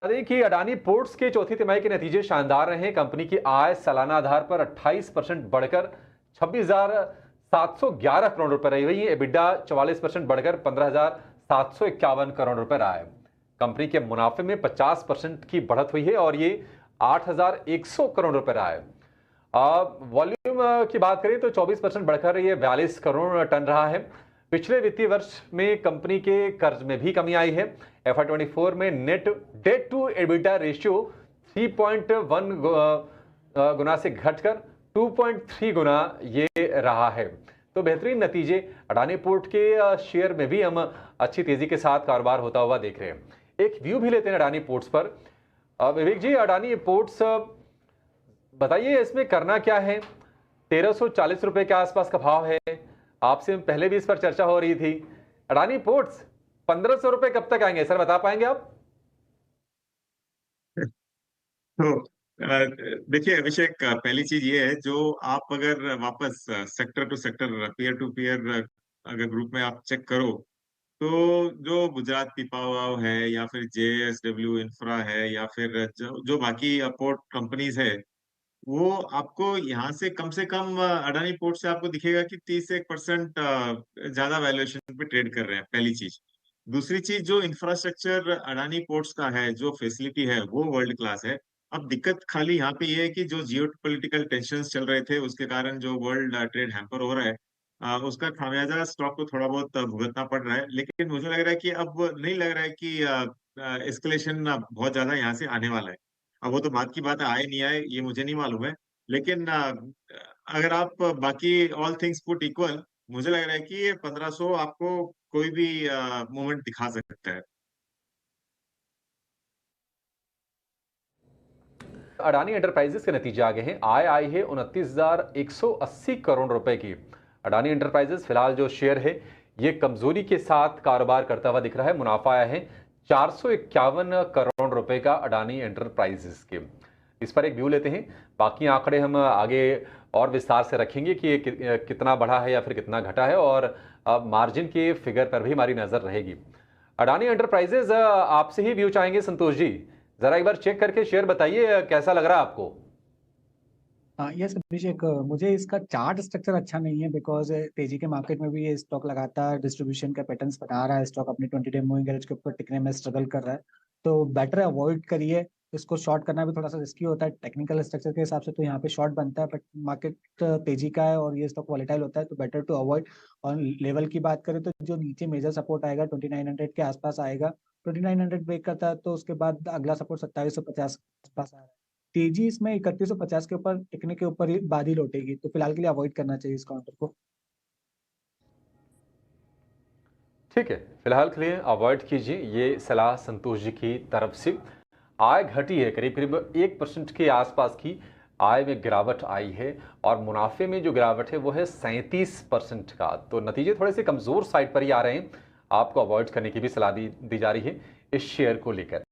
दें कि अडानी पोर्ट्स के चौथी तिमाही के नतीजे शानदार रहे। कंपनी की आय सालाना आधार पर 28% बढ़कर 26,711 करोड़ रुपए रही। वहीं एबिडा 44% बढ़कर 15,751 करोड़ रुपए रहा है। कंपनी के मुनाफे में 50% की बढ़त हुई है और ये 8,100 करोड़ रुपए रहा है। वॉल्यूम की बात करें तो 24% बढ़कर ये 42 करोड़ टन रहा है। पिछले वित्तीय वर्ष में कंपनी के कर्ज में भी कमी आई है। FY24 में net debt to EBITDA ratio 3.1 गुना से घटकर 2.3 गुना ये रहा है। तो बेहतरीन नतीजे। अडानी पोर्ट के शेयर में भी हम अच्छी तेजी के साथ कारोबार होता हुआ देख रहे हैं। एक व्यू भी लेते हैं अडानी पोर्ट्स पर। विवेक जी, अडानी पोर्ट्स बताइए इसमें करना क्या है। 1340 रुपए के आसपास का भाव है। आपसे पहले भी इस पर चर्चा हो रही थी। अडानी पोर्ट्स 1500 रुपए कब तक आएंगे, सर बता पाएंगे आप? तो देखिए अभिषेक, पहली चीज ये है, जो आप अगर वापस sector to sector, peer to peer अगर ग्रुप में आप चेक करो, तो जो गुजरात पिपावाव है या फिर JSW इंफ्रा है या फिर जो बाकी पोर्ट कंपनीज है, वो आपको यहाँ से कम अडानी पोर्ट से आपको दिखेगा कि 30% ज्यादा वैल्यूएशन पे ट्रेड कर रहे हैं, पहली चीज। दूसरी चीज, जो इंफ्रास्ट्रक्चर अडानी पोर्ट्स का है, जो फैसिलिटी है, वो वर्ल्ड क्लास है। अब दिक्कत खाली यहाँ पे ये है कि जो जियो पॉलिटिकल टेंशन चल रहे थे, उसके कारण जो वर्ल्ड ट्रेड हैम्पर हो रहा है, उसका खामियाजा स्टॉक को थोड़ा बहुत भुगतना पड़ रहा है। लेकिन मुझे लग रहा है कि अब नहीं लग रहा है कि एस्केलेशन बहुत ज्यादा यहाँ से आने वाला है। अब वो तो बात की बात है, आए नहीं आए ये मुझे नहीं मालूम है। लेकिन अगर आप बाकी ऑल थिंग्स पुट इक्वल, मुझे लग रहा है कि ये 1500 आपको कोई भी मूवमेंट दिखा सकता है। अडानी एंटरप्राइजेस के नतीजे आ गए हैं। आय आई है 29,180 करोड़ रुपए की। अडानी एंटरप्राइजेस फिलहाल जो शेयर है ये कमजोरी के साथ कारोबार करता हुआ दिख रहा है। मुनाफा आया है 451 करोड़ रुपए का अडानी एंटरप्राइजेस के। इस पर एक व्यू लेते हैं। बाकी आंकड़े हम आगे और विस्तार से रखेंगे कि ये कितना बढ़ा है या फिर कितना घटा है, और मार्जिन के फिगर पर भी हमारी नजर रहेगी। अडानी एंटरप्राइजेज आपसे ही व्यू चाहेंगे संतोष जी। जरा एक बार चेक करके शेयर बताइए कैसा लग रहा है आपको। हाँ, यस अभिषेक, मुझे इसका चार्ट स्ट्रक्चर अच्छा नहीं है बिकॉज तेजी के मार्केट में भी ये स्टॉक लगातार डिस्ट्रीब्यूशन का पैटर्न्स बना रहा है। स्टॉक अपने 20 डे मूविंग एवरेज के ऊपर टिकने में स्ट्रगल कर रहा है, तो बेटर अवॉइड करिए। इसको शॉर्ट करना भी थोड़ा सा रिस्की होता है टेक्निकल स्ट्रक्चर के हिसाब से, तो यहाँ पे शॉर्ट बनता है, बट मार्केट तेजी का है और ये स्टॉक वॉलेटाइल होता है, तो बेटर टू अवॉइड। और लेवल की बात करें तो जो नीचे मेजर सपोर्ट आएगा 2900 के आसपास आएगा। 2900 ब्रेक करता है तो उसके बाद अगला सपोर्ट 2750 के आसपास आ रहा है। तेजी इसमें 3150 के ऊपर टिकने के ऊपर ही बाद ही लौटेगी, तो फिलहाल के लिए अवॉइड करना चाहिए इस काउंटर को। ठीक है, फिलहाल के लिए अवॉइड कीजिए, ये सलाह संतोष जी की तरफ से। आय घटी है, करीब करीब 1% के आसपास की आय में गिरावट आई है, और मुनाफे में जो गिरावट है वो है 37% का। तो नतीजे थोड़े से कमजोर साइड पर ही आ रहे हैं। आपको अवॉइड करने की भी सलाह दी जा रही है इस शेयर को लेकर।